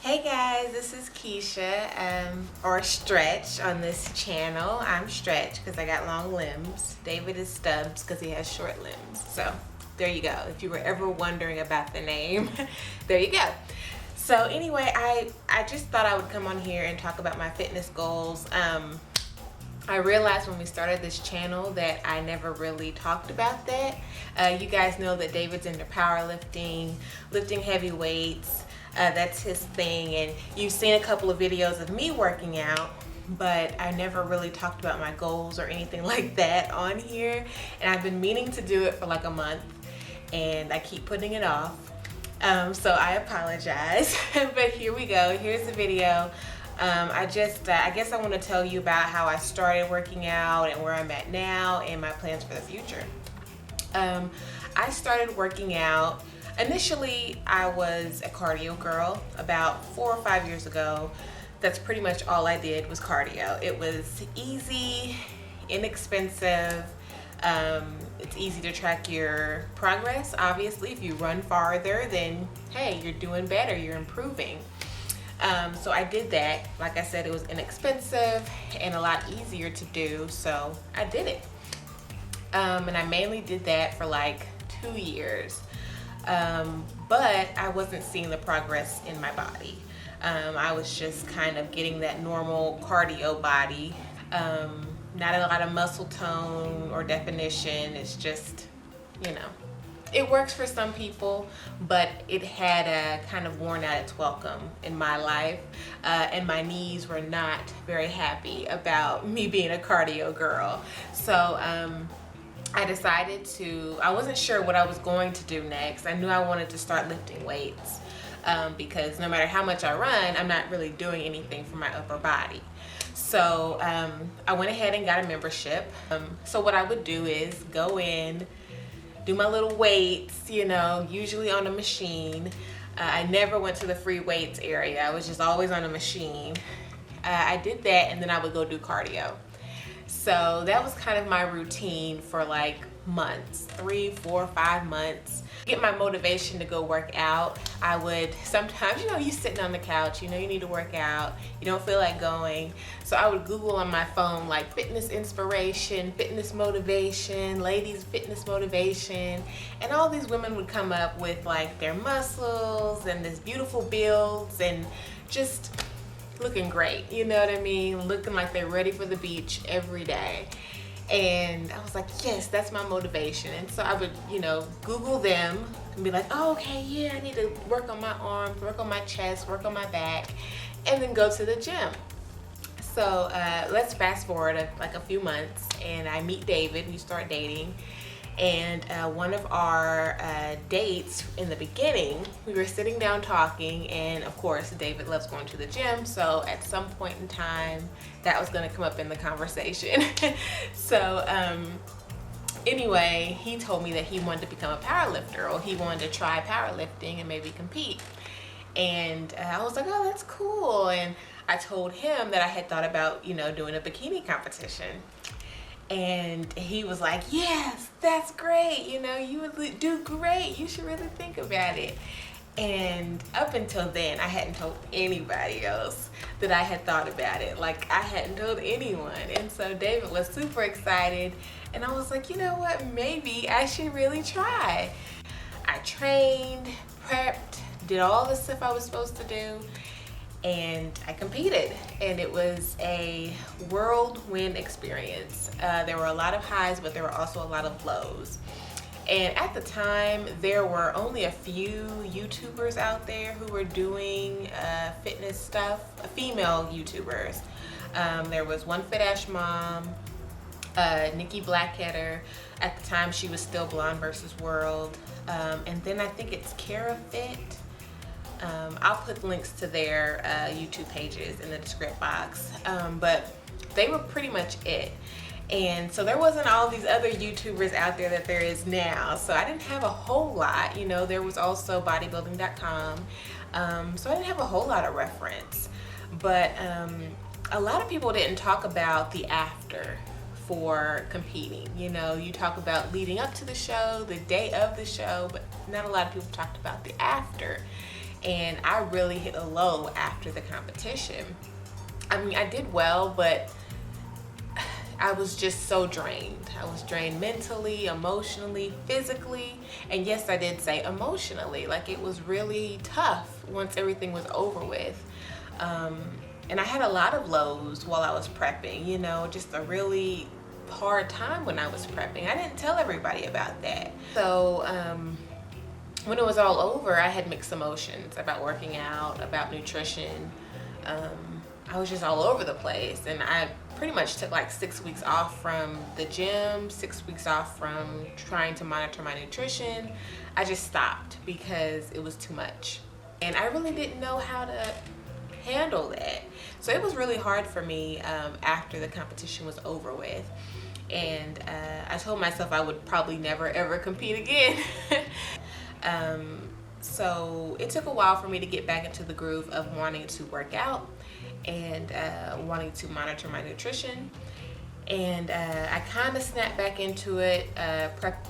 Hey guys, this is Keisha, or Stretch on this channel. I'm Stretch because I got long limbs. David is Stubbs because he has short limbs. So there you go. If you were ever wondering about the name, there you go. So anyway, I just thought I would come on here and talk about my fitness goals. I realized when we started this channel that I never really talked about that. You guys know that David's into powerlifting, lifting heavy weights. That's his thing, and you've seen a couple of videos of me working out, but I never really talked about my goals or anything like that on here, and I've been meaning to do it for like a month and I keep putting it off, so I apologize. But here we go. Here's the video. I guess I want to tell you about how I started working out and where I'm at now and my plans for the future. I started working out. Initially, I was a cardio girl about 4 or 5 years ago. That's pretty much all I did was cardio. It was easy, inexpensive. It's easy to track your progress. Obviously, if you run farther, then hey, you're doing better, you're improving. So I did that. Like I said, it was inexpensive and a lot easier to do, so I did it. And I mainly did that for like 2 years. But I wasn't seeing the progress in my body. I was just kind of getting that normal cardio body. Not a lot of muscle tone or definition. It's just, you know, it works for some people, but it had kind of worn out its welcome in my life. And my knees were not very happy about me being a cardio girl. So, I decided I wasn't sure what I was going to do next. I knew I wanted to start lifting weights because no matter how much I run, I'm not really doing anything for my upper body. So I went ahead and got a membership. So what I would do is go in, do my little weights, you know, usually on a machine. I never went to the free weights area. I was just always on a machine. I did that, and then I would go do cardio. So that was kind of my routine for like months, 3, 4, 5 months. Get my motivation to go work out. I would sometimes, you know, you sitting on the couch, you know, you need to work out, you don't feel like going. So I would Google on my phone like fitness inspiration, fitness motivation, ladies fitness motivation, and all these women would come up with like their muscles and this beautiful builds and just looking great, you know what I mean? Looking like they're ready for the beach every day. And I was like, yes, that's my motivation. And so I would, you know, Google them and be like, oh, okay, yeah, I need to work on my arms, work on my chest, work on my back, and then go to the gym. So let's fast forward like a few months, and I meet David, we start dating. And one of our dates in the beginning, we were sitting down talking, and of course David loves going to the gym, so at some point in time that was going to come up in the conversation. So anyway, he told me that he wanted to become a powerlifter, or he wanted to try powerlifting and maybe compete. And I was like, oh, that's cool. And I told him that I had thought about, you know, doing a bikini competition. And he was like, yes, that's great. You know, you would do great. You should really think about it. And up until then, I hadn't told anybody else that I had thought about it. Like, I hadn't told anyone. And so David was super excited. And I was like, you know what? Maybe I should really try. I trained, prepped, did all the stuff I was supposed to do. And I competed, and it was a whirlwind experience. There were a lot of highs, but there were also a lot of lows. And at the time, there were only a few YouTubers out there who were doing fitness stuff, female YouTubers. There was One Fit Ash Mom, Nikki Blackketter. At the time, she was still Blonde vs. World. And then I think it's Kara Fit. I'll put links to their YouTube pages in the description box, but they were pretty much it. And so there wasn't all these other YouTubers out there that there is now, so I didn't have a whole lot. You know, there was also bodybuilding.com, so I didn't have a whole lot of reference. But a lot of people didn't talk about the after for competing. You know, you talk about leading up to the show, the day of the show, but not a lot of people talked about the after. and I really hit a low after the competition. I mean, I did well, but I was just so drained. I was drained mentally, emotionally, physically, and yes, I did say emotionally. Like, it was really tough once everything was over with. And I had a lot of lows while I was prepping, you know, just a really hard time when I was prepping. I didn't tell everybody about that. So when it was all over, I had mixed emotions about working out, about nutrition. I was just all over the place, and I pretty much took like 6 weeks off from the gym, 6 weeks off from trying to monitor my nutrition. I just stopped because it was too much, and I really didn't know how to handle that. So it was really hard for me after the competition was over with, and I told myself I would probably never ever compete again. So it took a while for me to get back into the groove of wanting to work out and wanting to monitor my nutrition. And I kind of snapped back into it,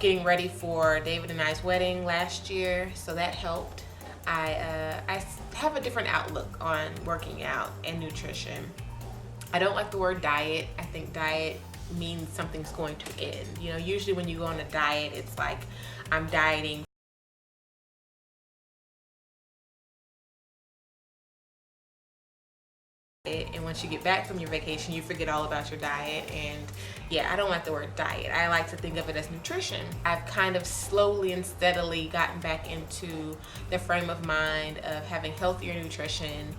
getting ready for David and I's wedding last year, so that helped. I have a different outlook on working out and nutrition. I don't like the word diet. I think diet means something's going to end. You know, usually when you go on a diet, it's like, I'm dieting. And once you get back from your vacation, you forget all about your diet. And yeah, I don't like the word diet. I like to think of it as nutrition. I've kind of slowly and steadily gotten back into the frame of mind of having healthier nutrition,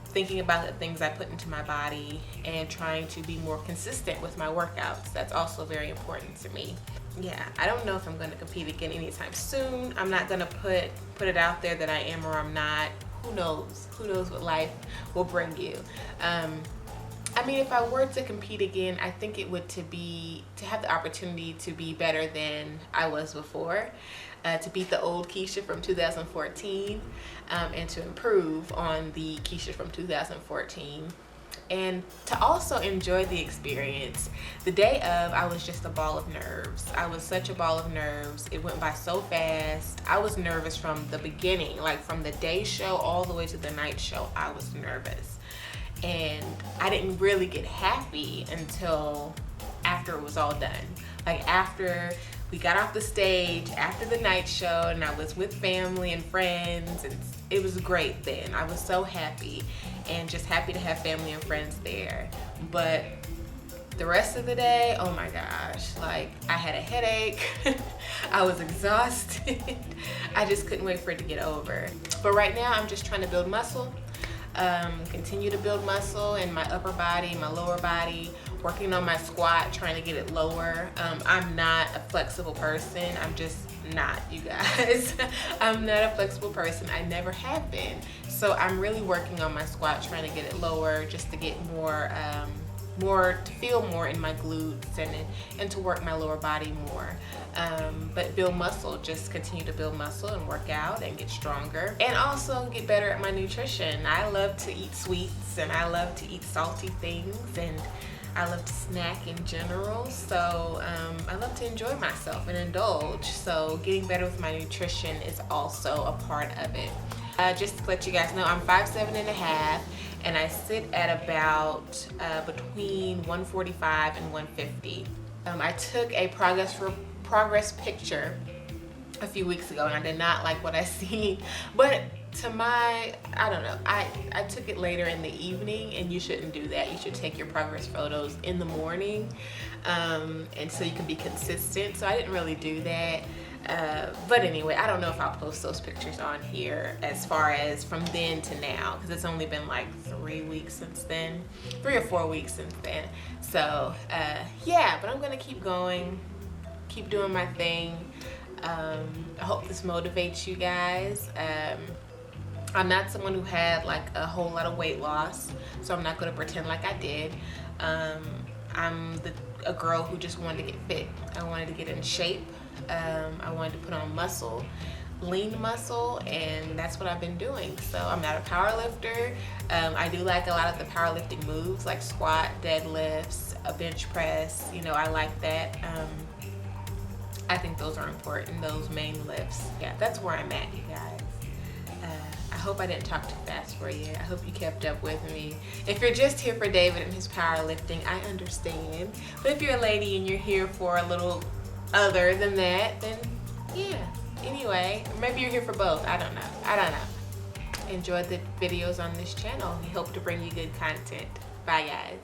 thinking about the things I put into my body, and trying to be more consistent with my workouts. That's also very important to me. Yeah, I don't know if I'm going to compete again anytime soon. I'm not going to put it out there that I am or I'm not. Who knows? Who knows what life will bring you? I mean, if I were to compete again, I think it would to have the opportunity to be better than I was before, to beat the old Keisha from 2014, and to improve on the Keisha from 2014. And to also enjoy the experience. The day of, I was just a ball of nerves. I was such a ball of nerves. It went by so fast. I was nervous from the beginning, like from the day show all the way to the night show. I was nervous, and I didn't really get happy until after it was all done. Like after we got off the stage, after the night show, and I was with family and friends, and it was great then. I was so happy, and just happy to have family and friends there. But the rest of the day, oh my gosh, like I had a headache. I was exhausted. I just couldn't wait for it to get over. But right now I'm just trying to build muscle, continue to build muscle in my upper body, my lower body, working on my squat, trying to get it lower. I'm not a flexible person. I'm just not, you guys. I'm not a flexible person. I never have been. So I'm really working on my squat, trying to get it lower, just to get more, to feel more in my glutes, and to work my lower body more. But build muscle, just continue to build muscle and work out and get stronger, and also get better at my nutrition. I love to eat sweets, and I love to eat salty things, and I love to snack in general. So I love to enjoy myself and indulge. So getting better with my nutrition is also a part of it. Just to let you guys know, I'm 5'7.5", and I sit at about between 145 and 150. I took a progress picture a few weeks ago, and I did not like what I seen, but I don't know, I took it later in the evening, and you shouldn't do that. You should take your progress photos in the morning, and so you can be consistent. So I didn't really do that. But anyway, I don't know if I'll post those pictures on here as far as from then to now, because it's only been like 3 weeks since then, 3 or 4 weeks since then. So yeah, but I'm gonna keep going, keep doing my thing. I hope this motivates you guys. I'm not someone who had like a whole lot of weight loss, so I'm not going to pretend like I did. I'm a girl who just wanted to get fit. I wanted to get in shape. I wanted to put on muscle, lean muscle, and that's what I've been doing. So I'm not a power lifter. I do like a lot of the powerlifting moves, like squat, deadlifts, a bench press. You know, I like that. I think those are important, those main lifts. Yeah, that's where I'm at, you guys. I hope I didn't talk too fast for you. I hope you kept up with me. If you're just here for David and his powerlifting, I understand. But if you're a lady and you're here for a little other than that, then yeah. Anyway, maybe you're here for both. I don't know. Enjoy the videos on this channel. We hope to bring you good content. Bye, guys.